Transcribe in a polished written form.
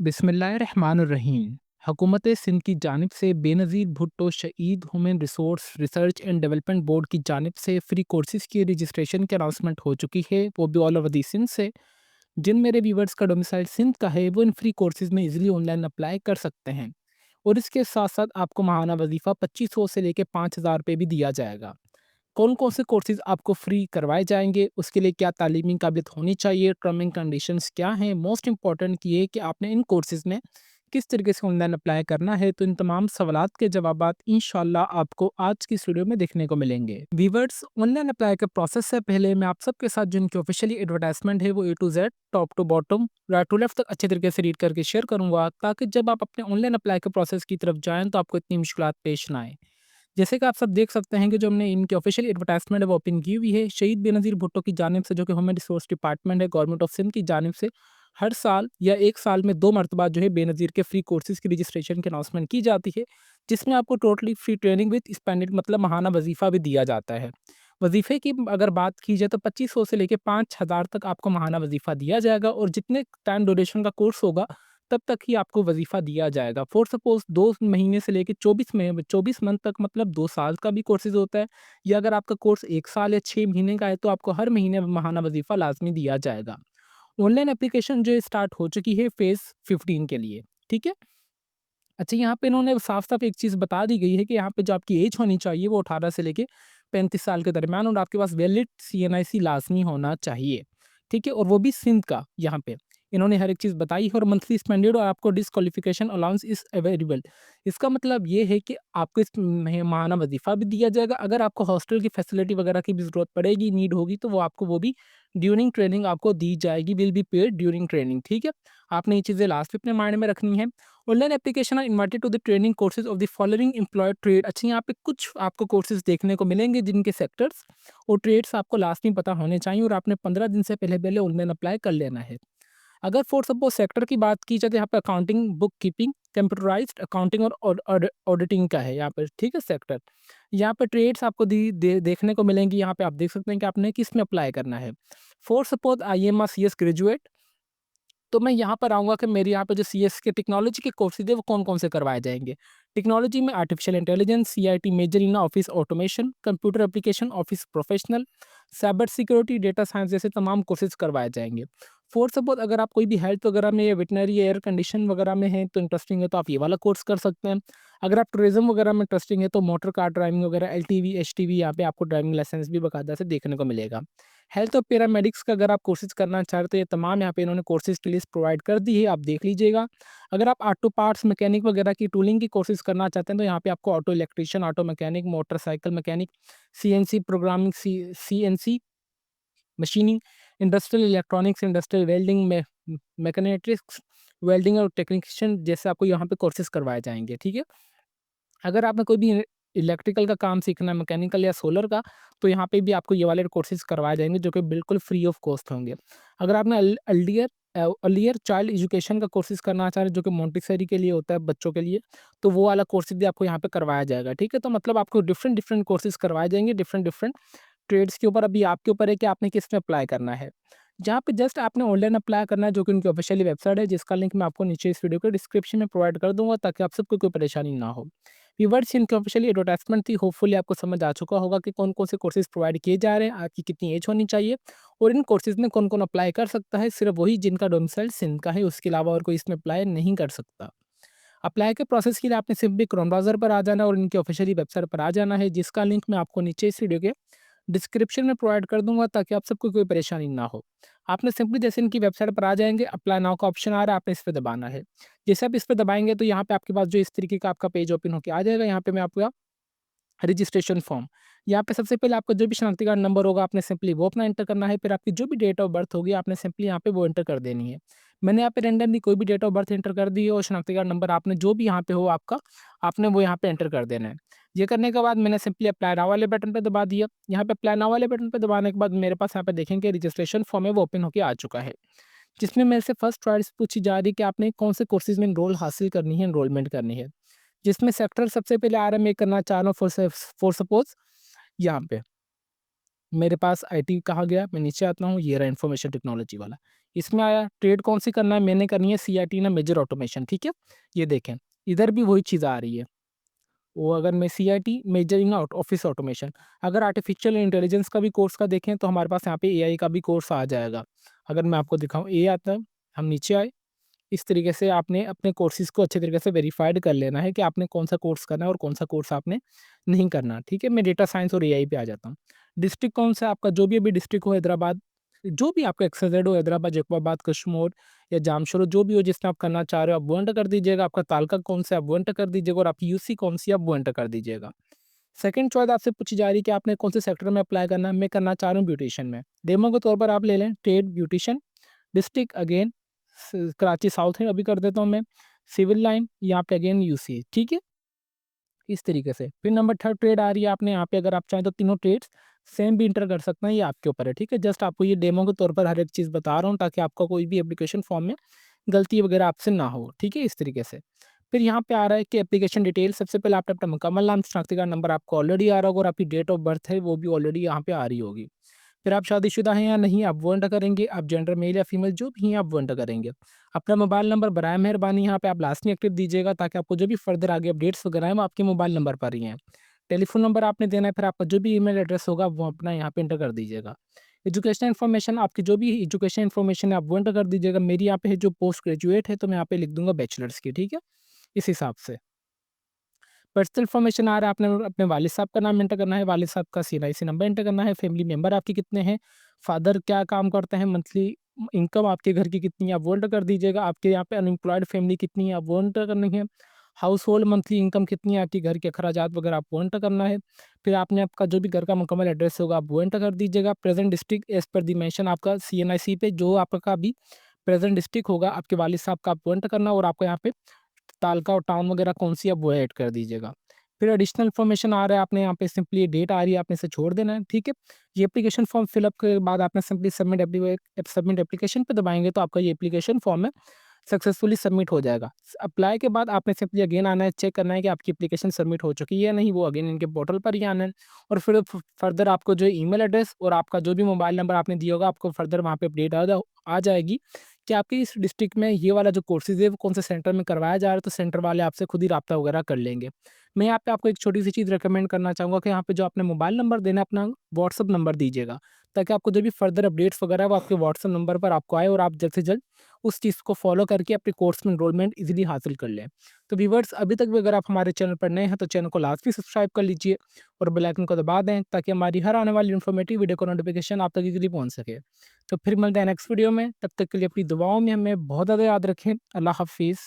बिस्मिल्लाहिर्रहमानिर्रहीम। हुकूमत सिंध की जानिब से बेनज़ीर भुट्टो शहीद human resource research and development board की जानिब से फ्री कोर्सेज़ की रजिस्ट्रेशन की अनाउंसमेंट हो चुकी है, वो भी ऑल ओवर दी सिंध से। जिन मेरे व्यूवर्स का डोमिसाइल सिंध का है वो इन फ्री कोर्सेज़ में इजीली ऑनलाइन अप्लाई कर सकते हैं। और इसके साथ साथ आपको माहाना वजीफ़ा 2500 से लेकर 5000 रुपये भी दिया जाएगा। कौन कौन से कोर्सेज़ आपको फ्री करवाए जाएंगे, उसके लिए क्या तालीमी काबिलियत होनी चाहिए, टर्म एंड कंडीशंस क्या हैं, मोस्ट इंपॉर्टेंट ये है कि आपने इन कोर्सेज़ में किस तरीके से ऑनलाइन अप्लाई करना है। तो इन तमाम सवालात के जवाबात इंशाल्लाह आपको आज की इस वीडियो में देखने को मिलेंगे। वीवर्स, ऑनलाइन अप्लाई के प्रोसेस से पहले मैं आप सबके साथ जो इनकी ऑफिशियली एडवर्टाइजमेंट है वो A to Z, top to bottom, right to left तक अच्छे तरीके से रीड करके शेयर करूंगा, ताकि जब आप अपने ऑनलाइन अप्लाई के प्रोसेस की तरफ जाएं तो आपको इतनी मुश्किलात पेश ना आए। जैसे कि आप सब देख सकते हैं कि जो हमने इनकी ऑफिशियल एडवर्टाइजमेंट है वो ओपन की हुई है शहीद बेनज़ीर भुट्टो की जानिब से, जो कि ह्यूमन रिसोर्स डिपार्टमेंट है गवर्नमेंट ऑफ सिंध की जानिब से। हर साल या एक साल में 2 मरतबा जो है बेनज़ीर के फ्री कोर्सेज की रजिस्ट्रेशन की अनाउंसमेंट की जाती है, जिसमें आपको totally free training with spended मतलब महाना वजीफ़ा भी दिया जाता है। वजीफ़े की अगर बात की जाए तो 2500 से लेकर 5000 तक आपको महाना वजीफ़ा दिया जाएगा, और जितने टाइम ड्यूरेशन का कोर्स होगा तब तक ही आपको वजीफ़ा दिया जाएगा। फॉर सपोज़ 2 महीने से लेके 24 मंथ तक, मतलब 2 साल का भी कोर्सेज़ होता है, या अगर आपका कोर्स 1 साल या 6 महीने का है तो आपको हर महीने माहाना वजीफ़ा लाज़मी दिया जाएगा। ऑनलाइन एप्लीकेशन जो है स्टार्ट हो चुकी है फ़ेज़ 15 के लिए, ठीक है? अच्छा, यहाँ पे इन्होंने साफ-साफ एक चीज़ बता दी गई है कि यहाँ पे जो आपकी एज होनी चाहिए वो 18 से लेके 35 साल के दरमियान, और आपके पास वैलिड सीएनआईसी लाज़मी होना चाहिए, ठीक है? और वो भी सिंध का यहाँ पे। इन्होंने हर एक चीज़ बताई है, और मंथली स्पेंडेड और आपको डिस्क्वालिफिकेशन अलाउंस इज़ अवेलेबल। इसका मतलब ये है कि आपको इस माहाना वज़ीफ़ा भी दिया जाएगा। अगर आपको हॉस्टल की फैसिलिटी वगैरह की भी ज़रूरत पड़ेगी, नीड होगी, तो वो आपको वो भी ड्यूरिंग ट्रेनिंग आपको दी जाएगी, will be paid during training, ठीक है? आपने ये चीज़ें लास्ट में अपने माइंड में रखनी है। Online application are invited to the training courses of the following employed trade. अच्छा, यहाँ पे कुछ आपको कोर्सेज देखने को मिलेंगे जिनके सेक्टर्स और ट्रेड्स आपको लास्ट में पता होने चाहिए, और आपने 15 दिन से पहले पहले ऑनलाइन अप्लाई कर लेना है। अगर फॉर सपोज सेक्टर की बात की जाए तो यहाँ पे accounting, book keeping, computerised accounting और ऑडिटिंग का है यहाँ पर, ठीक है सेक्टर। यहाँ पे ट्रेड्स आपको देखने को मिलेंगी। यहाँ पे आप देख सकते हैं कि आपने किस में अप्लाई करना है। For suppose I am C S graduate, तो मैं यहाँ पर आऊँगा कि मेरे यहाँ पे जो सीएस के टेक्नोलॉजी के कोर्सेज़ है वो कौन-कौन से करवाए जाएँगे। टेक्नोलॉजी में artificial intelligence, CIT major in office automation, computer application, office professional, cyber security, data science जैसे तमाम कोर्सेज़ करवाए जाएँगे। फॉर सपोज़ अगर आप कोई भी हेल्थ वगैरह में या वेटनरी एयर कंडीशन वगैरह में हैं तो इंटरेस्टिंग है, तो आप ये वाला कोर्स कर सकते हैं। अगर आप टूरिज़्म वगैरह में इंटरेस्टिंग है तो मोटर कार ड्राइविंग वगैरह, एलटीवी, एचटीवी, यहाँ पे आपको ड्राइविंग लाइसेंस भी बाकायदा से देखने को मिलेगा। हेल्थ और पैरामेडिक्स का अगर आप कोर्सेज़ करना चाह रहे हो तो ये तमाम यहाँ पे इन्होंने कोर्सेज़ की लिस्ट प्रोवाइड कर दी है, आप देख लीजिएगा। अगर आप ऑटो पार्ट्स मैकेनिक वगैरह की टूलिंग की कोर्सेज़ करना चाहते हैं तो यहाँ पे आपको auto electrician, auto mechanic, motorcycle mechanic, CNC programming, CNC machining, industrial electronics, industrial welding, mechatronics, welding और टेक्नीशियन जैसे आपको यहाँ पे कोर्सेज़ करवाए जाएँगे, ठीक है? अगर आपने कोई भी इलेक्ट्रिकल का काम सीखना है, मैकेनिकल या सोलर का, तो यहाँ पे भी आपको ये वाले कोर्सेज़ करवाए जाएँगे जो कि बिल्कुल फ्री ऑफ कॉस्ट होंगे। अगर आपने अर्लियर चाइल्ड एजुकेशन का कोर्सेज़ करना चाह रहे हैं जो कि मोंटेसरी के लिए होता है बच्चों के लिए, तो वो वाला कोर्सेज़ भी आपको यहाँ पे करवाया जाएगा, ठीक है? तो मतलब आपको डिफरेंट कोर्सेज़ करवाए जाएँगे, डिफरेंट ट्रेड्स के ऊपर। अभी आपके ऊपर है कि आपने किस में अप्लाई करना है। जहाँ पे जस्ट आपने ऑनलाइन अप्लाई करना है, जो कि उनकी ऑफिशियली वेबसाइट है, जिसका लिंक मैं आपको नीचे इस वीडियो के डिस्क्रिप्शन में प्रोवाइड कर दूँगा, ताकि आप सबको कोई परेशानी ना हो। व्यूअर्स, इनकी ऑफिशियली एडवर्टाइजमेंट थी, होपफुली आपको समझ आ चुका होगा कि कौन-कौन से कोर्सेज़ प्रोवाइड किए जा रहे हैं, आपकी कितनी एज होनी चाहिए, और इन कोर्सेज़ में कौन-कौन अप्लाई कर सकता है। सिर्फ वही जिनका डोमिसाइल सिंध का है, उसके अलावा और कोई इसमें अप्लाई नहीं कर सकता। अप्लाई के प्रोसेस के लिए आपने सिंपली क्रोम ब्राउज़र पर आ जाना है और इनकी ऑफिशियली वेबसाइट पर आ जाना है, जिसका लिंक मैं आपको नीचे इस वीडियो के डिस्क्रिप्शन में प्रोवाइड कर दूँगा, ताकि आप सबको कोई परेशानी ना हो। आपने सिंपली जैसे इनकी वेबसाइट पर आ जाएँगे, अप्लाई नाउ का ऑप्शन आ रहा है, आपने इस पे दबाना है। जैसे आप इस पे दबाएँगे तो यहाँ पे आपके पास जो इस तरीके का आपका पेज ओपन होके आ जाएगा। यहाँ पे मैं आपका रजिस्ट्रेशन फॉर्म, यहाँ पे सबसे पहले आपका जो भी शनाख्ती कार्ड नंबर होगा आपने सिंपली वो अपना एंटर करना है। फिर आपकी जो भी डेट ऑफ बर्थ होगी आपने सिंपली यहाँ पे वो एंटर कर देनी है। मैंने यहाँ पे रैंडमली कोई भी डेट ऑफ बर्थ एंटर कर दी है, और शनाख्ती कार्ड नंबर आपने जो भी यहाँ पे हो आपका, आपने वो यहाँ पे एंटर कर देना है। ये करने के बाद मैंने सिंपली अप्लाई नाउ वाले बटन पे दबा दिया। यहाँ पे अप्लाई नाउ वाले बटन पे दबाने के बाद मेरे पास यहाँ पे देखेंगे रजिस्ट्रेशन फॉर्म है वो ओपन होकर आ चुका है, जिसमें मेरे से फर्स्ट चॉइस पूछी जा रही है कि आपने कौन से कोर्सेज में एनरोल हासिल करनी है, एनरोलमेंट करनी है। जिसमें सेक्टर सबसे पहले आ रहा है, मैं करना चाह रहा हूँ फॉर सपोज यहाँ पे मेरे पास आईटी कहा गया, मैं नीचे आता हूँ, ये रहा इन्फॉर्मेशन टेक्नोलॉजी वाला। इसमें आया ट्रेड कौन सी करना है, मैंने करनी है सीआईटी ना मेजर ऑटोमेशन, ठीक है। ये देखें, इधर भी वही चीज़ आ रही है। वो अगर मैं CIT measuring out office automation, अगर आर्टिफिशियल इंटेलिजेंस का भी कोर्स का देखें तो हमारे पास यहाँ पे एआई का भी कोर्स आ जाएगा। अगर मैं आपको दिखाऊँ, ए आता है, हम नीचे आए, इस तरीके से आपने अपने कोर्सेज़ को अच्छे तरीके से वेरीफाइड कर लेना है कि आपने कौन-सा कोर्स करना है और कौन-सा कोर्स आपने नहीं करना, ठीक है? मैं डेटा साइंस और एआई पे आ जाता हूँ। डिस्ट्रिक्ट कौन सा आपका, जो भी अभी डिस्ट्रिक्ट हो हैदराबाद, जो भी आपका एक्सजेड हो, हैदराबाद, जैकोबाबाद, कशमोर या जामशोरो, जो भी हो जिसमें आप करना चाह रहे हो, आप वो एंटर कर दीजिएगा। आपका तालका कौन सा है, आप वो एंटर कर दीजिएगा और आपकी यूसी कौन-सी है, आप वो एंटर कर दीजिएगा। सेकंड चॉइस आपसे पूछी जा रही है कि आपने कौन से सेक्टर में अप्लाई करना है, मैं करना चाह रहा हूँ ब्यूटिशियन में। डेमो के तौर पर आप ले लें trade beautician, district again Karachi south है, अभी कर देता हूँ मैं। सिविल लाइन यहाँ पे अगेन यूसी, ठीक है, इस तरीके से। फिर नंबर थर्ड ट्रेड आ रही है आपने यहाँ पे, अगर आप चाहें तो तीनों ट्रेड्स सेम भी इंटर कर सकते हैं, ये आपके ऊपर है, ठीक है। जस्ट आपको ये डेमो के तौर पर हर एक चीज़ बता रहा हूँ ताकि आपका कोई भी एप्लीकेशन फॉर्म में गलती वगैरह आपसे ना हो, ठीक है, इस तरीके से। फिर यहाँ पे आ रहा है कि एप्लीकेशन डिटेल, सबसे पहले आपने अपना मुकम्मल नाम, शनाख्ती कार्ड नंबर आपको ऑलरेडी आ रहा होगा और आपकी डेट ऑफ बर्थ है वो भी ऑलरेडी यहाँ पे आ रही होगी। फिर आप शादीशुदा हैं या नहीं, आप वो एंटर करेंगे। आप जेंडर मेल या फीमेल जो भी हैं, आप वो एंटर करेंगे। अपना मोबाइल नंबर बराए मेहरबानी यहाँ पे आप लास्ट में एक्टिव दीजिएगा ताकि आपको जो भी फर्दर आगे अपडेट्स वगैरह हैं वो आपके मोबाइल नंबर पर ही हैं। टेलीफ़ोन नंबर आपने देना है, फिर आपका जो भी ईमेल एड्रेस होगा वो अपना यहाँ पे एंटर कर दीजिएगा। एजुकेशनल इन्फॉर्मेशन, आपकी जो भी एजुकेशन इन्फॉर्मेशन है आप वो एंटर कर दीजिएगा। मेरी यहाँ पे है जो पोस्ट ग्रेजुएट है, तो मैं यहाँ पे लिख दूँगा बैचलर्स की, ठीक है? इस हिसाब से। पर्सनल इन्फॉर्मेशन आ रहा है, आपने अपने वालिद साहब का नाम एंटर करना है, वालिद साहब का सीएनआईसी नंबर एंटर करना है, फैमिली मेंबर आपके कितने हैं, फादर क्या काम करते हैं, मंथली इनकम आपके घर की कितनी है, आप वो एंटर कर दीजिएगा। आपके यहाँ पे अनएम्प्लॉयड फैमिली कितनी है, आप वो एंटर करनी है। हाउस होल्ड मंथली इनकम कितनी है आपकी, घर के अखराजात वगैरह आप वो एंटर करना है। फिर आपने आपका जो भी घर का मुकम्मल एड्रेस होगा आप वो एंटर कर दीजिएगा। प्रेजेंट डिस्ट्रिक्ट एज़ पर दी मेंशन आपका सीएनआईसी पे जो आपका भी प्रेजेंट डिस्ट्रिक्ट होगा आपके वालिद साहब का, आप वो एंटर करना और आपको यहाँ पे तालका और टाउन वगैरह कौन-सी है, वो ऐड कर दीजिएगा। फिर एडिशनल इन्फॉर्मेशन आ रहा है, आपने यहाँ पे सिंपली डेट आ रही है, आपने इसे छोड़ देना है, ठीक है? ये एप्लीकेशन फॉर्म फिल अप के बाद आपने सिंपली सबमिट एप्लीकेशन पे दबाएँगे तो आपका ये एप्लीकेशन फॉर्म है सक्सेसफुली सबमिट हो जाएगा। अप्लाई के बाद आपने सिंपली अगेन आना है, चेक करना है कि आपकी एप्लीकेशन सबमिट हो चुकी है या नहीं, वो अगेन इनके पोर्टल पर ही आना है और फिर फर्दर आपको जो ईमेल एड्रेस और आपका जो भी मोबाइल नंबर आपने दिया होगा, आपको फर्दर वहाँ पे अपडेट आ जाएगी कि आपके इस डिस्ट्रिक्ट में ये वाला जो कोर्सेज़ है वो कौन से सेंटर में करवाया जा रहा है, तो सेंटर वाले आपसे खुद ही राब्ता वगैरह कर लेंगे। मैं यहाँ पे आपको एक छोटी-सी चीज़ रिकमेंड करना चाहूँगा कि यहाँ पे जो आपने मोबाइल नंबर देना है, अपना व्हाट्सएप नंबर दीजिएगा, ताकि आपको जो भी फर्दर अपडेट्स वगैरह है वो आपके व्हाट्सएप नंबर पर आपको आए और आप जल्द से जल्द उस चीज़ को फॉलो करके अपने कोर्स में एनरोलमेंट ईज़िली हासिल कर लें। तो व्यूअर्स, अभी तक भी अगर आप हमारे चैनल पर नए हैं तो चैनल को लाज़मी सब्सक्राइब कर लीजिए और बेल आइकन को दबा दें ताकि हमारी हर आने वाली इन्फॉर्मेटिव वीडियो का नोटिफिकेशन आप तक ईज़िली पहुँच सके। तो फिर मिलते हैं नेक्स्ट वीडियो में, तब तक के लिए अपनी दुआओं में हमें बहुत ज़्यादा याद रखें। अल्लाह हाफ़िज़।